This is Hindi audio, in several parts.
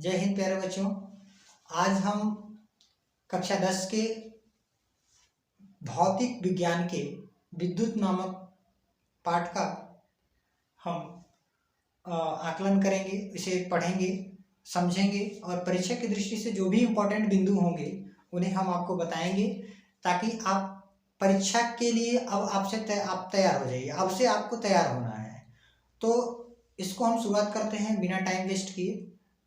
जय हिंद प्यारे बच्चों। आज हम कक्षा 10 के भौतिक विज्ञान के विद्युत नामक पाठ का हम आकलन करेंगे, इसे पढ़ेंगे, समझेंगे और परीक्षा की दृष्टि से जो भी इम्पोर्टेंट बिंदु होंगे उन्हें हम आपको बताएंगे ताकि आप परीक्षा के लिए अब आप तैयार हो जाइए। अब से आपको तैयार होना है। तो इसको हम शुरुआत करते हैं बिना टाइम वेस्ट किए,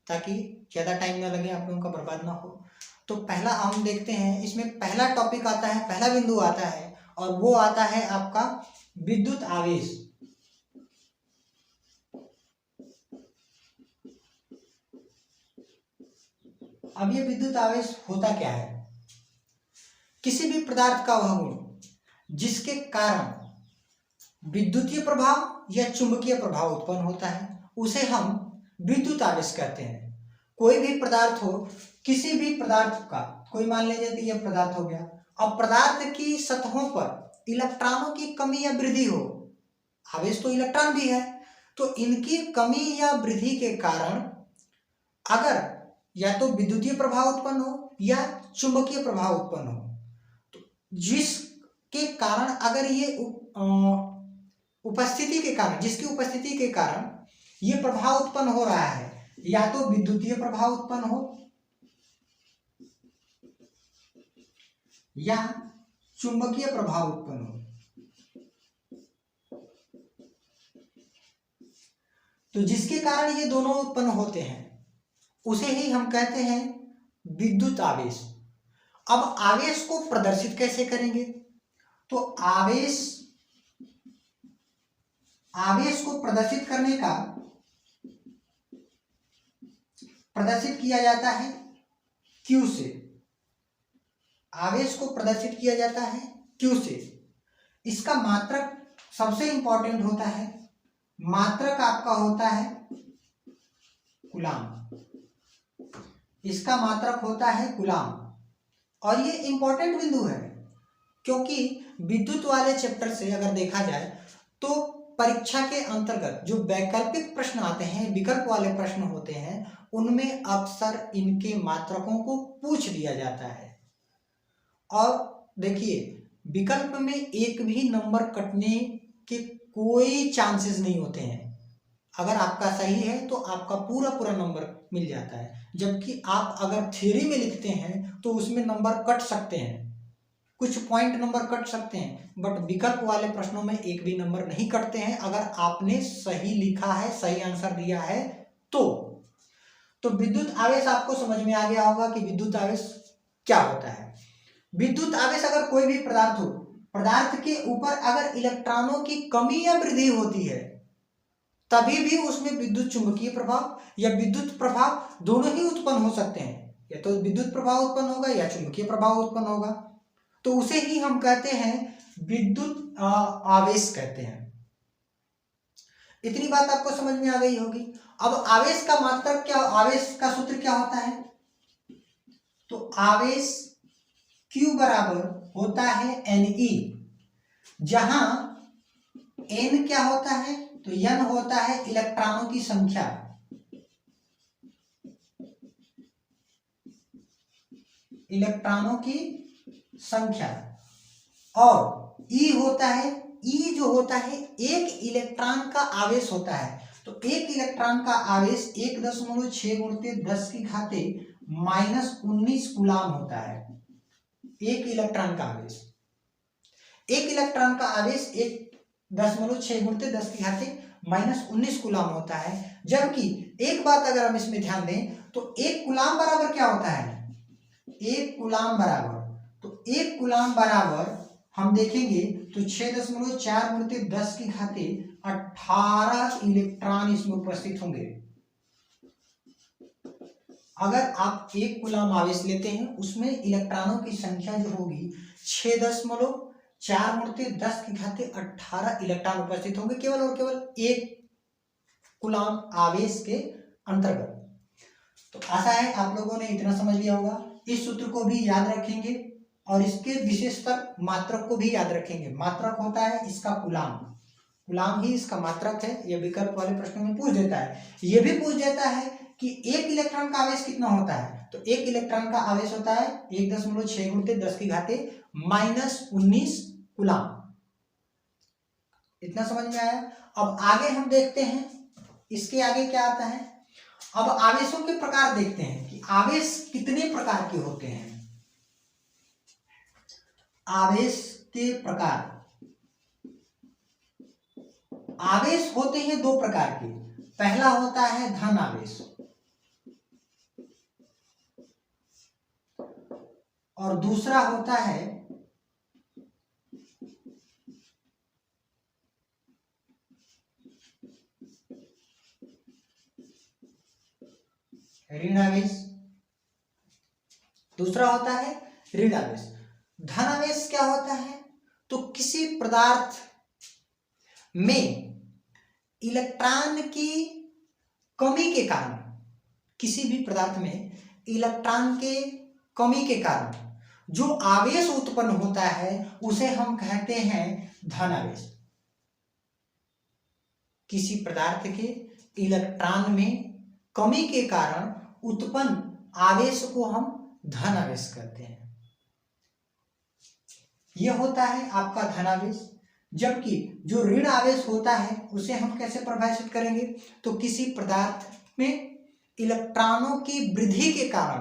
ताकि ज़्यादा टाइम ना लगे, आप लोगों का बर्बाद ना हो। तो पहला हम देखते हैं, इसमें पहला टॉपिक आता है, पहला बिंदु आता है और वो आता है आपका विद्युत आवेश। अब ये विद्युत आवेश होता क्या है? किसी भी पदार्थ का वह गुण जिसके कारण विद्युतीय प्रभाव या चुंबकीय प्रभाव उत्पन्न होता है उसे हम विद्युत आवेश कहते हैं। कोई भी पदार्थ हो, किसी भी पदार्थ का, कोई मान लीजिए कि यह पदार्थ हो गया, अब पदार्थ की सतहों पर इलेक्ट्रॉनों की कमी या वृद्धि हो, आवेश तो इलेक्ट्रॉन भी है, तो इनकी कमी या वृद्धि के कारण अगर या तो विद्युतीय प्रभाव उत्पन्न हो या चुंबकीय प्रभाव उत्पन्न हो, तो जिसके कारण अगर ये उपस्थिति के कारण, जिसकी उपस्थिति के कारण ये प्रभाव उत्पन्न हो रहा है, या तो विद्युतीय प्रभाव उत्पन्न हो या चुंबकीय प्रभाव उत्पन्न हो, तो जिसके कारण ये दोनों उत्पन्न होते हैं उसे ही हम कहते हैं विद्युत आवेश। अब आवेश को प्रदर्शित कैसे करेंगे? तो आवेश को प्रदर्शित करने का प्रदर्शित किया जाता है Q से। आवेश को प्रदर्शित किया जाता है Q से। इसका मात्रक सबसे इंपॉर्टेंट होता है, मात्रक आपका होता है कूलाम। इसका मात्रक होता है कूलाम और ये इंपॉर्टेंट बिंदु है क्योंकि विद्युत वाले चैप्टर से अगर देखा जाए तो परीक्षा के अंतर्गत जो वैकल्पिक प्रश्न आते हैं, विकल्प वाले प्रश्न होते हैं, उनमें अक्सर इनके मात्रकों को पूछ दिया जाता है। और देखिए, विकल्प में एक भी नंबर कटने के कोई चांसेस नहीं होते हैं। अगर आपका सही है तो आपका पूरा नंबर मिल जाता है, जबकि आप अगर थ्योरी में लिखते हैं तो उसमें नंबर कट सकते हैं, कुछ पॉइंट नंबर कट सकते हैं, बट विकल्प वाले प्रश्नों में एक भी नंबर नहीं कटते हैं अगर आपने सही लिखा है, सही आंसर दिया है तो विद्युत आवेश आपको समझ में आ गया होगा कि विद्युत आवेश क्या होता है। विद्युत आवेश अगर कोई भी पदार्थ हो, पदार्थ के ऊपर अगर इलेक्ट्रॉनों की कमी या वृद्धि होती है तभी भी उसमें विद्युत चुंबकीय प्रभाव या विद्युत प्रभाव दोनों ही उत्पन्न हो सकते हैं, या तो विद्युत प्रभाव उत्पन्न होगा या चुंबकीय प्रभाव उत्पन्न होगा, तो उसे ही हम कहते हैं विद्युत आवेश कहते हैं। इतनी बात आपको समझ में आ गई होगी। अब आवेश का मात्रक क्या, आवेश का सूत्र क्या होता है? तो आवेश Q बराबर होता है NE, जहां N क्या होता है? तो N होता है इलेक्ट्रॉनों की संख्या, इलेक्ट्रॉनों की संख्या, और E होता है, E जो होता है एक इलेक्ट्रॉन का आवेश होता है। तो एक इलेक्ट्रॉन का आवेश 1.6 × 10⁻⁻19 कूलाम होता है। एक इलेक्ट्रॉन का आवेश, एक इलेक्ट्रॉन का आवेश 1.6 × 10⁻⁻19 कूलाम होता है। जबकि एक बात अगर हम इसमें ध्यान दें तो एक कूलाम बराबर क्या होता है? एक कूलाम बराबर, तो एक कूलाम बराबर हम देखेंगे तो 6.4 × 10⁻18 इलेक्ट्रॉन इसमें उपस्थित होंगे। अगर आप एक कूलाम आवेश लेते हैं उसमें इलेक्ट्रॉनों की संख्या जो होगी 6.4 × 10⁻18 इलेक्ट्रॉन उपस्थित होंगे, केवल और केवल एक कूलाम आवेश के अंतर्गत। तो आशा है आप लोगों ने इतना समझ लिया होगा। इस सूत्र को भी याद रखेंगे और इसके विशेषतर मात्रक को भी याद रखेंगे। मात्रक होता है इसका कूलाम, कूलाम ही इसका मात्रक है। यह विकल्प वाले प्रश्नों में पूछ देता है। यह भी पूछ देता है कि एक इलेक्ट्रॉन का आवेश कितना होता है, तो एक इलेक्ट्रॉन का आवेश होता है 1.6 × 10⁻⁻19 कूलम। इतना समझ में आया। अब आगे हम देखते हैं इसके आगे क्या आता है। अब आवेशों के प्रकार देखते हैं कि आवेश कितने प्रकार के होते हैं। आवेश के प्रकार, आवेश होते हैं दो प्रकार के। पहला होता है धन आवेश और दूसरा होता है ऋण आवेश। दूसरा होता है ऋण आवेश। धन आवेश क्या होता है, तो किसी पदार्थ में इलेक्ट्रॉन की कमी के कारण, किसी भी पदार्थ में इलेक्ट्रॉन के कमी के कारण जो आवेश उत्पन्न होता है उसे हम कहते हैं धन आवेश। किसी पदार्थ के इलेक्ट्रॉन में कमी के कारण उत्पन्न आवेश को हम धन आवेश कहते हैं। यह होता है आपका धन आवेश। जबकि जो ऋण आवेश होता है उसे हम कैसे परिभाषित करेंगे, तो किसी पदार्थ में इलेक्ट्रॉनों की वृद्धि के कारण,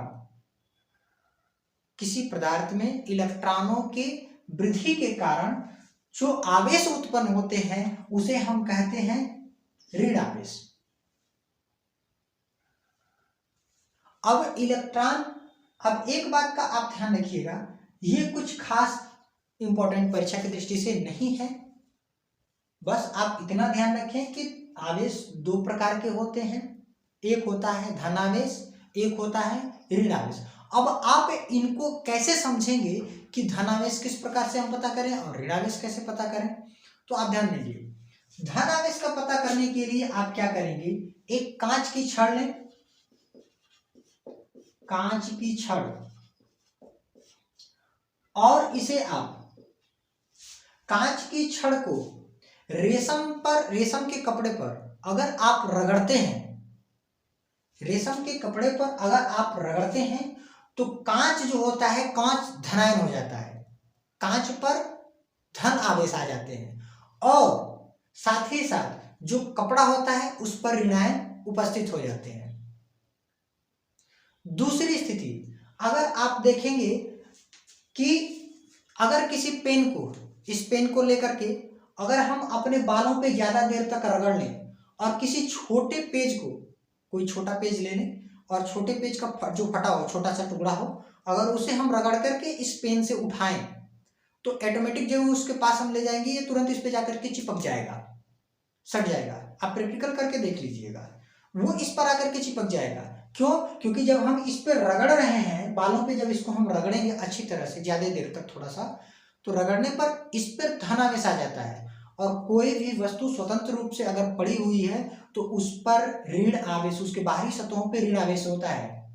किसी पदार्थ में इलेक्ट्रॉनों की वृद्धि के कारण जो आवेश उत्पन्न होते हैं उसे हम कहते हैं ऋण आवेश। अब इलेक्ट्रॉन, अब एक बात का आप ध्यान रखिएगा, ये कुछ खास इंपॉर्टेंट परीक्षा की दृष्टि से नहीं है, बस आप इतना ध्यान रखें कि आवेश दो प्रकार के होते हैं, एक होता है धन आवेश, एक होता है ऋण आवेश। अब आप इनको कैसे समझेंगे कि धन आवेश किस प्रकार से हम पता करें और ऋण आवेश कैसे पता करें, तो आप ध्यान दीजिए। धन आवेश का पता करने के लिए आप क्या करेंगे, एक कांच की छड़ लें, कांच की छड़, और इसे आप कांच की छड़ को रेशम के कपड़े पर अगर आप रगड़ते हैं, रेशम के कपड़े पर अगर आप रगड़ते हैं तो कांच जो होता है, कांच धनायन हो जाता है, कांच पर धन आवेश आ जाते हैं, और साथ ही साथ जो कपड़ा होता है उस पर ऋणायन उपस्थित हो जाते हैं। दूसरी स्थिति, अगर आप देखेंगे कि अगर किसी पेन को, इस पेन को लेकर के अगर हम अपने बालों पे ज्यादा देर तक रगड़ लें और किसी छोटे पेज को, कोई छोटा पेज ले लें और छोटे पेज का जो फटा हो, छोटा सा टुकड़ा हो, अगर उसे हम रगड़ करके इस पेन से उठाएं तो ऑटोमेटिक जब उसके पास हम ले जाएंगे ये तुरंत इस पे जाकर के चिपक जाएगा, सट जाएगा। आप प्रैक्टिकल करके देख लीजिएगा, वो इस पर आकर के चिपक जाएगा। क्यों? क्योंकि जब हम इस पर रगड़ रहे हैं, बालों पे जब इसको हम रगड़ेंगे अच्छी तरह से ज्यादा देर तक थोड़ा सा, तो रगड़ने पर इस पर धन आवेश आ जाता है, और कोई भी वस्तु स्वतंत्र रूप से अगर पड़ी हुई है तो उस पर ऋण आवेश, उसके बाहरी सतहों पर ऋण आवेश होता है,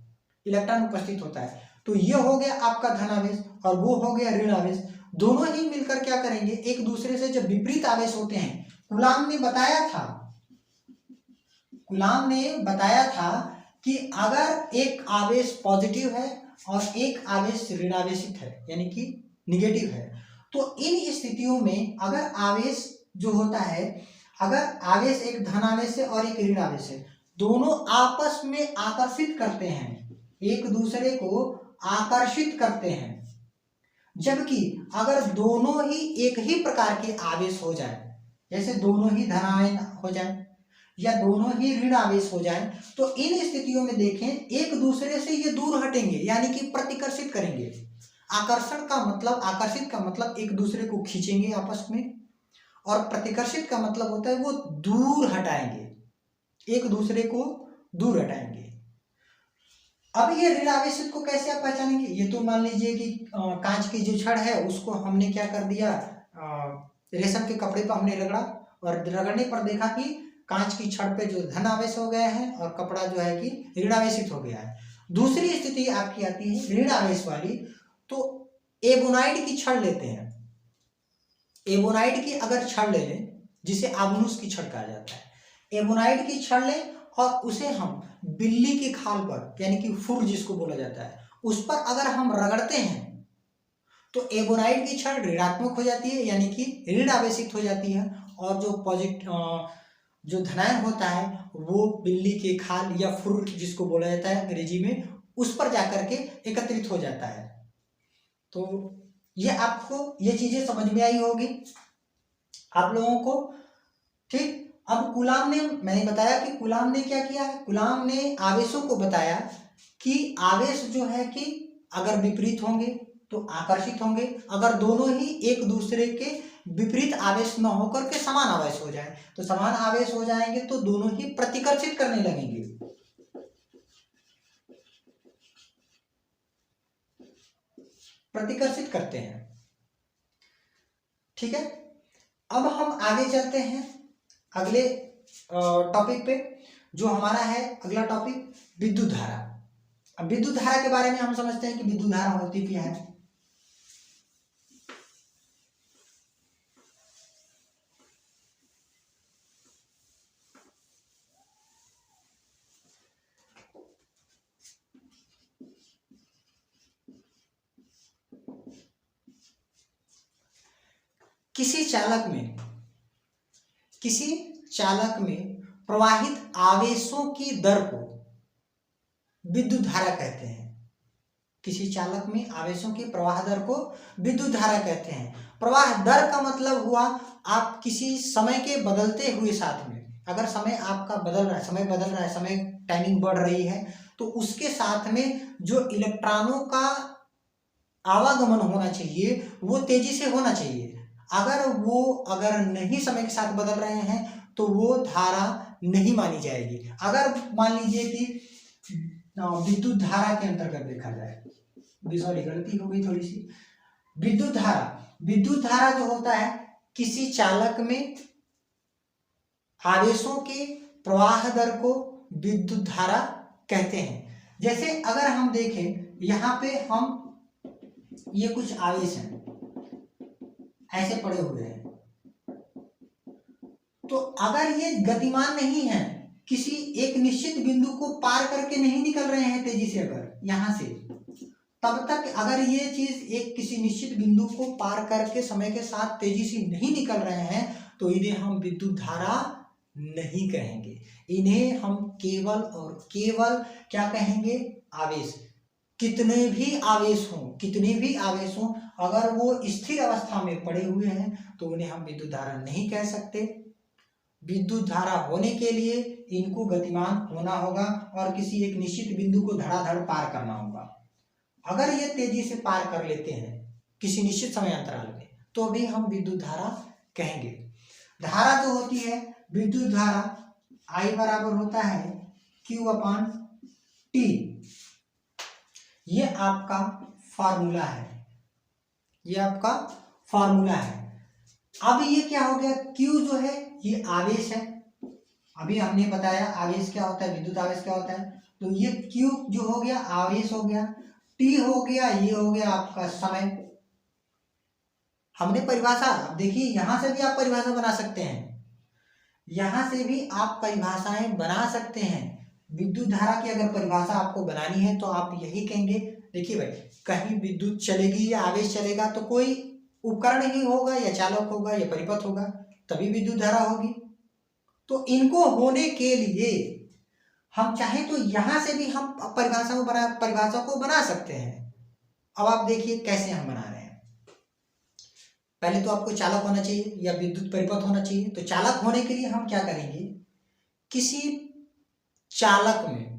इलेक्ट्रॉन उपस्थित होता है। तो ये हो गया आपका धन आवेश और वो हो गया ऋण आवेश। दोनों ही मिलकर क्या करेंगे, एक दूसरे से जब विपरीत आवेश होते हैं, कूलाम ने बताया था कि अगर एक आवेश पॉजिटिव है और एक आवेश ऋणावेशित है, यानी कि निगेटिव है, तो इन स्थितियों में अगर आवेश जो होता है, अगर आवेश एक धन आवेश है और एक ऋण आवेश है, दोनों आपस में आकर्षित करते हैं, एक दूसरे को आकर्षित करते हैं। जबकि अगर दोनों ही एक ही प्रकार के आवेश हो जाए, जैसे दोनों ही धनायन हो जाए या दोनों ही ऋण आवेश हो जाए, तो इन स्थितियों में देखें एक दूसरे से ये दूर हटेंगे, यानी कि प्रतिकर्षित करेंगे। आकर्षण का मतलब, आकर्षित का मतलब एक दूसरे को खींचेंगे आपस में, और प्रतिकर्षित का मतलब होता है वो दूर हटाएंगे, एक दूसरे को दूर हटाएंगे। अब ये ऋण आवेशित को कैसे आप पहचानेंगे, ये तो मान लीजिए कि कांच की जो छड़ है उसको हमने क्या कर दिया, रेशम के कपड़े पर हमने रगड़ा, और रगड़ने पर देखा कि कांच की छड़ पे जो धन आवेश हो गया है और कपड़ा जो है कि ऋण आवेशित हो गया है। दूसरी स्थिति आपकी आती है ऋण आवेश वाली, तो एबोनाइड की छड़ लेते हैं, एबोनाइड की अगर छड़ ले लें, जिसे आबनूस की छड़ कहा जाता है, एबोनाइड की छड़ लें और उसे हम बिल्ली की खाल पर यानी कि फुर जिसको बोला जाता है उस पर अगर हम रगड़ते हैं तो एगोनाइड की क्षण ऋणात्मक हो जाती है यानी कि ऋण आवेशित हो जाती है, और जो पॉजिटिव जो धनायन होता है वो बिल्ली के खाल या फुर जिसको बोला जाता है अंग्रेजी में उस पर जाकर के एकत्रित हो जाता है। तो ये आपको ये चीजें समझ में आई होगी आप लोगों को, ठीक। अब कूलाम ने, मैंने बताया कि कूलाम ने क्या किया है, कूलाम ने आवेशों को बताया कि आवेश जो है कि अगर विपरीत होंगे तो आकर्षित होंगे, अगर दोनों ही एक दूसरे के विपरीत आवेश न होकर के समान आवेश हो जाए तो समान आवेश हो जाएंगे तो दोनों ही प्रतिकर्षित करने लगेंगे। प्रतिकर्षित करते हैं, ठीक है। अब हम आगे चलते हैं अगले टॉपिक पे, जो हमारा है अगला टॉपिक विद्युत धारा। अब विद्युत धारा के बारे में हम समझते हैं कि विद्युत धारा होती क्या है। किसी चालक में प्रवाहित आवेशों की दर को विद्युत धारा कहते हैं। किसी चालक में आवेशों की प्रवाह दर को विद्युत धारा कहते हैं। प्रवाह दर का मतलब हुआ आप किसी समय के बदलते हुए साथ में, अगर समय आपका बदल रहा है, समय टाइमिंग बढ़ रही है तो उसके साथ में जो इलेक्ट्रॉनों का आवागमन होना चाहिए वो तेजी से होना चाहिए। अगर नहीं समय के साथ बदल रहे हैं तो वो धारा नहीं मानी जाएगी। अगर मान लीजिए कि विद्युत धारा के अंतर्गत देखा जाए, सॉरी गलती हो गई थोड़ी सी, विद्युत धारा जो होता है किसी चालक में आवेशों के प्रवाह दर को विद्युत धारा कहते हैं। जैसे अगर हम देखें यहाँ पे हम ये कुछ आवेश हैं ऐसे पड़े हुए हैं, तो अगर ये गतिमान नहीं है, किसी एक निश्चित बिंदु को पार करके नहीं निकल रहे हैं तेजी से, अगर यहां से तब तक अगर ये चीज एक किसी निश्चित बिंदु को पार करके समय के साथ तेजी से नहीं निकल रहे हैं तो इन्हें हम विद्युत धारा नहीं कहेंगे। इन्हें हम केवल और केवल क्या कहेंगे, आवेश। कितने भी आवेश हों अगर वो स्थिर अवस्था में पड़े हुए हैं तो उन्हें हम विद्युत धारा नहीं कह सकते। विद्युत धारा होने के लिए इनको गतिमान होना होगा और किसी एक निश्चित बिंदु को धड़ाधड़ पार करना होगा। अगर ये तेजी से पार कर लेते हैं किसी निश्चित समय अंतराल में तो भी हम विद्युत धारा कहेंगे। धारा जो होती है विद्युत धारा I बराबर होता है Q/T। ये आपका फार्मूला है। अब ये क्या हो गया, Q जो है ये आवेश है। अभी हमने बताया आवेश क्या होता है, विद्युत आवेश क्या होता है, तो ये Q जो हो गया आवेश हो गया, T हो गया, ये हो गया आपका समय। हमने परिभाषा, देखिए यहां से भी आप परिभाषा बना सकते हैं, बना सकते हैं। विद्युत धारा की अगर परिभाषा आपको बनानी है तो आप यही कहेंगे, देखिए भाई कहीं विद्युत चलेगी या आवेश चलेगा तो कोई उपकरण ही होगा या चालक होगा या परिपथ होगा तभी विद्युत धारा होगी। तो इनको होने के लिए हम चाहे तो यहां से भी हम परिभाषा को बना सकते हैं। अब आप देखिए कैसे हम बना रहे हैं। पहले तो आपको चालक होना चाहिए या विद्युत परिपथ होना चाहिए। तो चालक होने के लिए हम क्या करेंगे, किसी चालक में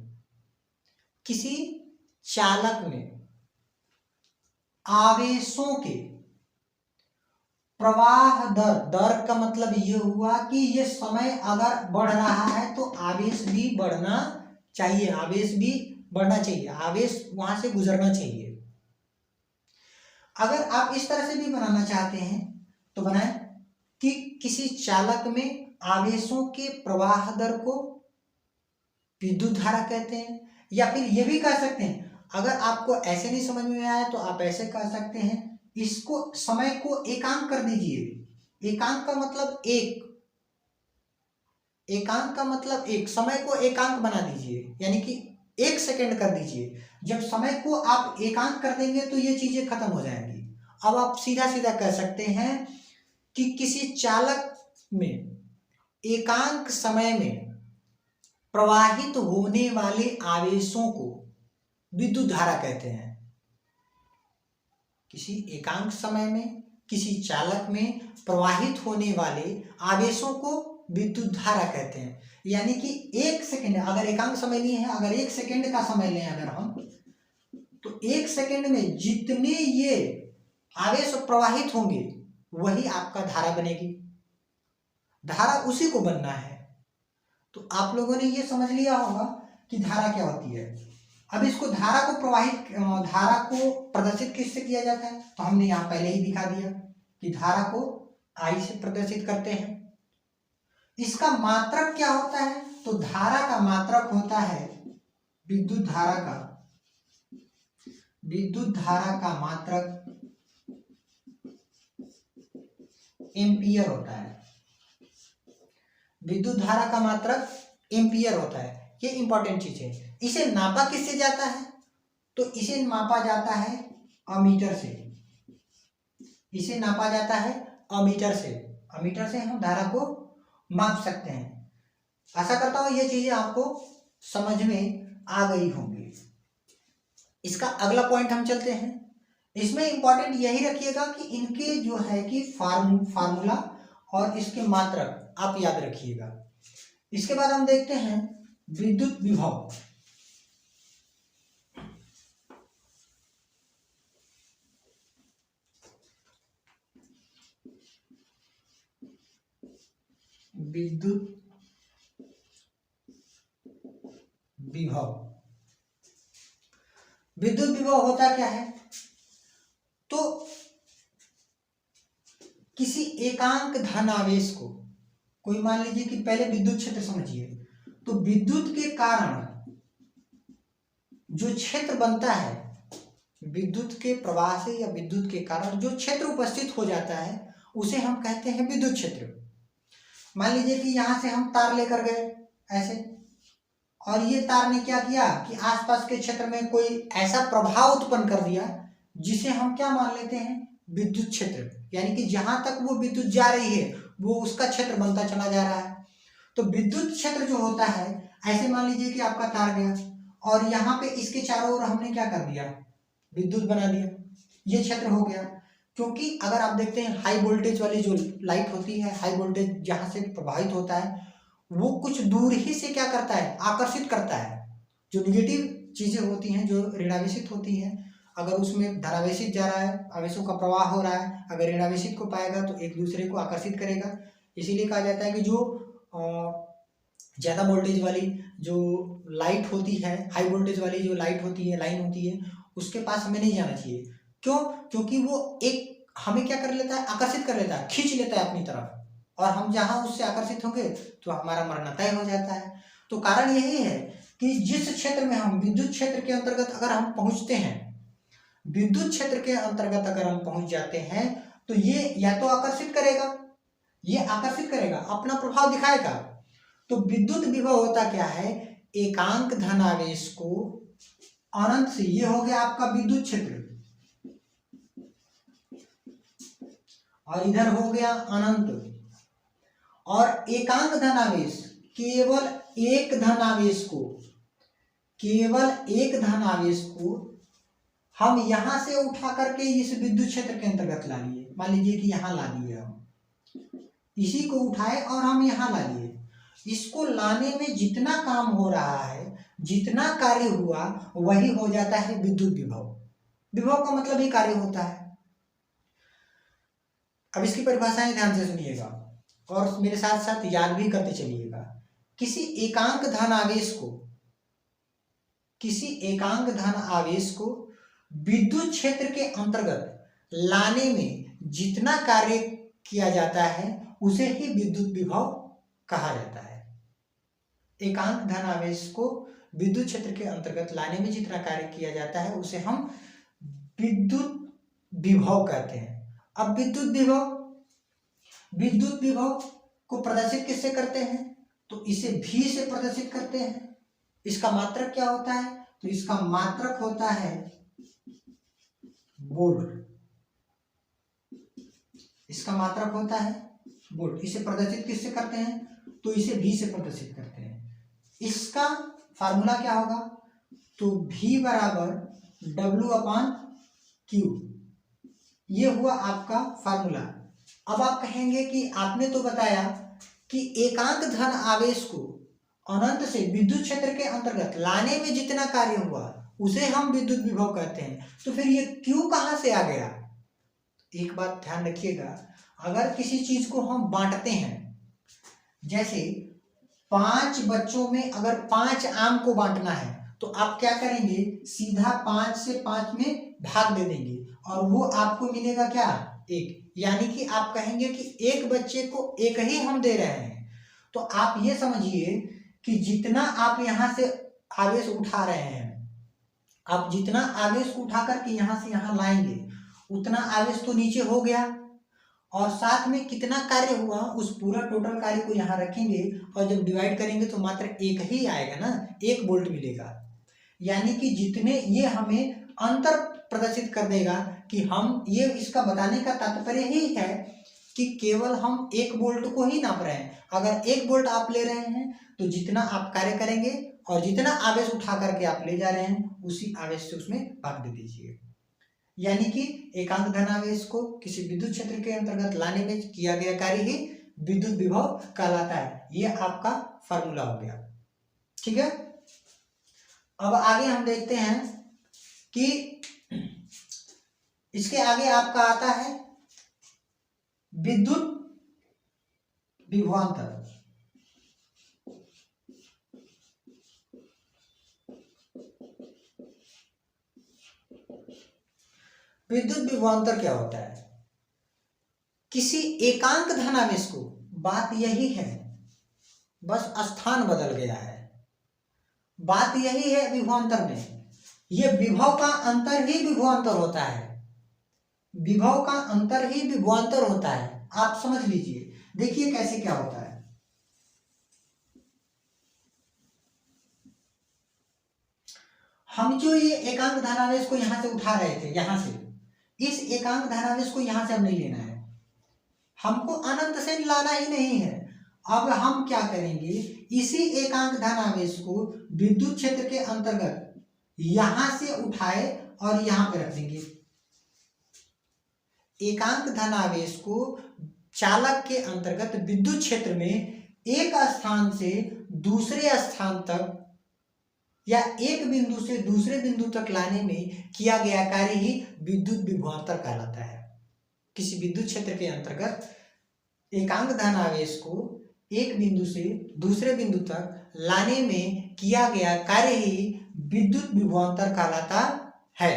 आवेशों के प्रवाह दर का मतलब ये हुआ कि ये समय अगर बढ़ रहा है तो आवेश भी बढ़ना चाहिए, आवेश वहां से गुजरना चाहिए। अगर आप इस तरह से भी बनाना चाहते हैं तो बनाएं कि किसी चालक में आवेशों के प्रवाह दर को विद्युत धारा कहते हैं, या फिर ये भी कह सकते हैं, अगर आपको ऐसे नहीं समझ में आया तो आप ऐसे कह सकते हैं, इसको समय को एकांक कर दीजिए। एकांक का मतलब एक, एकांक का मतलब एक, समय को एकांक बना दीजिए, यानी कि 1 सेकंड कर दीजिए। जब समय को आप एकांक कर देंगे तो ये चीजें खत्म हो जाएंगी। अब आप सीधा सीधा कह सकते हैं कि किसी चालक में एकांक समय में प्रवाहित होने वाले आवेशों को विद्युत धारा कहते हैं। किसी एकांक समय में किसी चालक में प्रवाहित होने वाले आवेशों को विद्युत धारा कहते हैं। यानी कि 1 सेकंड, अगर एकांक समय लिए हैं, अगर 1 सेकंड का समय लें अगर हम, तो 1 सेकंड में जितने ये आवेश प्रवाहित होंगे वही आपका धारा बनेगी। धारा उसी को बनना है। तो आप लोगों ने ये समझ लिया होगा कि धारा क्या होती है। अब इसको धारा को प्रदर्शित किससे किया जाता है, तो हमने यहाँ पहले ही दिखा दिया कि धारा को I से प्रदर्शित करते हैं। इसका मात्रक क्या होता है, तो धारा का मात्रक होता है विद्युत धारा का मात्रक एम्पियर होता है। विद्युत धारा का मात्रक एम्पियर होता है। ये इंपॉर्टेंट चीज है। इसे नापा किससे जाता है, तो इसे नापा जाता है अमीटर से। इसे नापा जाता है अमीटर से। अमीटर से हम धारा को माप सकते हैं। आशा करता हूं ये चीजें आपको समझ में आ गई होंगी। इसका अगला पॉइंट हम चलते हैं। इसमें इंपॉर्टेंट यही रखिएगा कि इनके जो है कि फार्मूला और इसके मात्रक आप याद रखिएगा। इसके बाद हम देखते हैं विद्युत विभव। विद्युत विभव होता क्या है, तो किसी एकांक धनावेश को, कोई मान लीजिए कि पहले विद्युत क्षेत्र समझिए, तो विद्युत के कारण जो क्षेत्र बनता है, विद्युत के प्रवाह से या विद्युत के कारण जो क्षेत्र उपस्थित हो जाता है उसे हम कहते हैं विद्युत क्षेत्र। मान लीजिए कि यहां से हम तार लेकर गए ऐसे, और ये तार ने क्या किया कि आसपास के क्षेत्र में कोई ऐसा प्रभाव उत्पन्न कर दिया जिसे हम क्या मान लेते हैं, विद्युत क्षेत्र। यानी कि जहां तक वो विद्युत जा रही है वो उसका क्षेत्र बनता चला जा रहा है। तो विद्युत क्षेत्र जो होता है, ऐसे मान लीजिए कि आपका तार गया और यहाँ पे इसके चारों ओर हमने क्या कर दिया, विद्युत बना दिया, ये क्षेत्र हो गया। क्योंकि अगर आप देखते हैं हाई वोल्टेज वाली जो लाइट होती है, हाई वोल्टेज जहां से प्रभावित होता है वो कुछ दूर ही से क्या करता है, आकर्षित करता है। जो निगेटिव चीजें होती हैं, जो ऋणावेशित होती हैं, अगर उसमें धनावेशित जा रहा है, आवेशों का प्रवाह हो रहा है, अगर ऋणावेशित को पाएगा तो एक दूसरे को आकर्षित करेगा। इसीलिए कहा जाता है कि जो ज्यादा वोल्टेज वाली जो लाइट होती है, हाई वोल्टेज वाली जो लाइट होती है, लाइन होती है, उसके पास हमें नहीं जाना चाहिए। क्यों? क्योंकि वो एक हमें क्या कर लेता है, आकर्षित कर लेता है, खींच लेता है अपनी तरफ, और हम जहां उससे आकर्षित होंगे तो हमारा मरना तय हो जाता है। तो कारण यही है कि जिस क्षेत्र में हम विद्युत क्षेत्र के अंतर्गत अगर हम पहुंचते हैं, विद्युत क्षेत्र के अंतर्गत अगर हम पहुंच जाते हैं तो ये या तो आकर्षित करेगा, ये आकर्षित करेगा, अपना प्रभाव दिखाएगा। तो विद्युत विभव होता क्या है, एकांक धनावेश को अनंत से, ये हो गया आपका विद्युत क्षेत्र, और इधर हो गया अनंत, और एकांक धनावेश केवल एक धनावेश को हम यहां से उठा करके इस विद्युत क्षेत्र के अंतर्गत ला लिए। मान लीजिए कि यहां ला दिए, हम इसी को उठाए और हम यहां ला लिए। इसको लाने में जितना काम हो रहा है, जितना कार्य हुआ, वही हो जाता है विद्युत विभव। विभव का मतलब ही कार्य होता है। अब इसकी परिभाषाएं ध्यान से सुनिएगा और मेरे साथ साथ याद भी करते चलिएगा। किसी एकांक धन आवेश को विद्युत क्षेत्र के अंतर्गत लाने में जितना कार्य किया जाता है उसे ही विद्युत विभव कहा जाता है। एकांक धन आवेश को विद्युत क्षेत्र के अंतर्गत लाने में जितना कार्य किया जाता है उसे हम विद्युत विभव कहते हैं। अब विद्युत विभव को प्रदर्शित किससे करते हैं, तो इसे भी से प्रदर्शित करते हैं। इसका मात्रक क्या होता है? तो इसका मात्रक होता है बोल्ड। इसका मात्रक होता है बोल्ड। इसे प्रदर्शित किससे करते हैं? तो इसे भी से प्रदर्शित करते हैं। इसका फार्मूला क्या होगा? तो V बराबर W/Q, ये हुआ आपका फार्मूला। अब आप कहेंगे कि आपने तो बताया कि एकांक धन आवेश को अनंत से विद्युत क्षेत्र के अंतर्गत लाने में जितना कार्य हुआ उसे हम विद्युत विभव कहते हैं, तो फिर ये Q कहाँ से आ गया? एक बात ध्यान रखिएगा, अगर किसी चीज को हम बांटते हैं, जैसे 5 बच्चों में अगर 5 आम को बांटना है तो आप क्या करेंगे? सीधा 5 से 5 में भाग दे देंगे और वो आपको मिलेगा क्या? 1। यानी कि आप कहेंगे कि एक बच्चे को एक ही हम दे रहे हैं। तो आप ये समझिए कि जितना आप यहाँ से आवेश उठा रहे हैं, आप जितना आवेश उठा करके यहाँ से यहाँ लाएंगे उतना आवेश तो नीचे हो गया, और साथ में कितना कार्य हुआ उस पूरा टोटल कार्य को यहाँ रखेंगे और जब डिवाइड करेंगे तो मात्र एक ही आएगा ना, 1 वोल्ट मिलेगा। यानी कि जितने, ये हमें अंतर प्रदर्शित कर देगा कि हम, ये इसका बताने का तात्पर्य ही है कि केवल हम 1 वोल्ट को ही नाप रहे हैं। अगर 1 वोल्ट आप ले रहे हैं तो जितना आप कार्य करेंगे और जितना आवेश उठा करके आप ले जा रहे हैं उसी आवेश से उसमें भाग दे दीजिए। यानी कि एकांक धनावेश को किसी विद्युत क्षेत्र के अंतर्गत लाने में किया गया कार्य ही विद्युत विभव कहलाता है। ये आपका फार्मूला हो गया। ठीक है, अब आगे हम देखते हैं कि इसके आगे आपका आता है विद्युत विभवांतर। विद्युत विभवांतर क्या होता है? किसी एकांक धनावेश को, बात यही है, बस स्थान बदल गया है। बात यही है विभवांतर में, ये विभव का अंतर ही विभवांतर होता है। विभव का अंतर ही विभवांतर होता है, आप समझ लीजिए। देखिए कैसे क्या होता है। हम जो ये एकांक धनावेश को यहां से उठा रहे थे, यहां से, इस एकांक धनावेश को यहां से हम नहीं लेना है, हमको अनंत से लाना ही नहीं है। अब हम क्या करेंगे, इसी एकांक धनावेश को विद्युत क्षेत्र के अंतर्गत यहां से उठाए और यहां पे रख देंगे। एकांक धनावेश को चालक के अंतर्गत विद्युत क्षेत्र में एक स्थान से दूसरे स्थान तक या एक बिंदु से दूसरे बिंदु तक लाने में किया गया कार्य ही विद्युत विभवांतर कहलाता है। किसी विद्युत क्षेत्र के अंतर्गत एकांक धनावेश को एक बिंदु से दूसरे बिंदु तक लाने में किया गया कार्य ही विद्युत विभवांतर कहलाता है।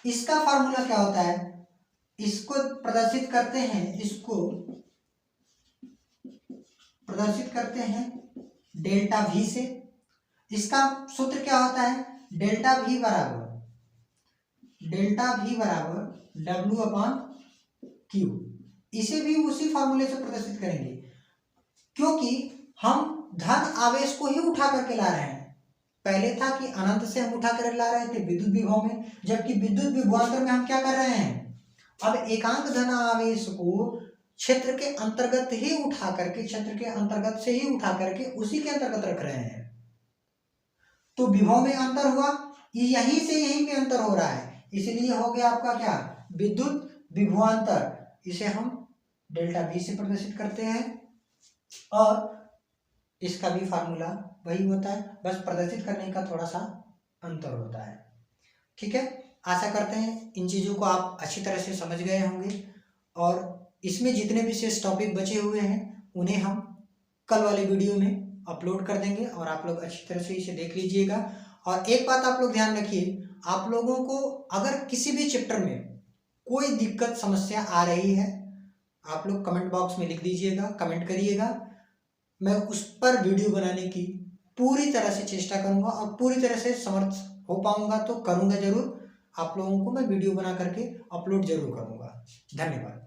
इसका फार्मूला क्या होता है? इसको प्रदर्शित करते हैं, इसको प्रदर्शित करते हैं डेल्टा V से। इसका सूत्र क्या होता है? डेल्टा V बराबर W/Q। इसे भी उसी फार्मूले से प्रदर्शित करेंगे, क्योंकि हम धन आवेश को ही उठा करके ला रहे हैं। पहले था कि अनंत से हम उठा कर ला रहे थे विद्युत विभव में, जबकि विद्युत विभवांतर में हम क्या कर रहे हैं, अब एकांक धन आवेश को क्षेत्र के अंतर्गत ही उठा करके, क्षेत्र के अंतर्गत से ही उठा करके उसी के अंतर्गत रख रहे हैं। तो विभव में अंतर हुआ, यहीं से यहीं में अंतर हो रहा है, इसलिए हो गया आपका क्या, विद्युत विभवांतर। इसे हम डेल्टा V से प्रदर्शित करते हैं और इसका भी फार्मूला वही होता है, बस प्रदर्शित करने का थोड़ा सा अंतर होता है। ठीक है, आशा करते हैं इन चीज़ों को आप अच्छी तरह से समझ गए होंगे और इसमें जितने भी शेष टॉपिक बचे हुए हैं उन्हें हम कल वाले वीडियो में अपलोड कर देंगे और आप लोग अच्छी तरह से इसे देख लीजिएगा। और एक बात आप लोग ध्यान रखिए, आप लोगों को अगर किसी भी चैप्टर में कोई दिक्कत समस्या आ रही है, आप लोग कमेंट बॉक्स में लिख दीजिएगा, कमेंट करिएगा। मैं उस पर वीडियो बनाने की पूरी तरह से चेष्टा करूंगा और पूरी तरह से समर्थ हो पाऊंगा तो करूंगा जरूर। आप लोगों को मैं वीडियो बना करके अपलोड जरूर करूंगा। धन्यवाद।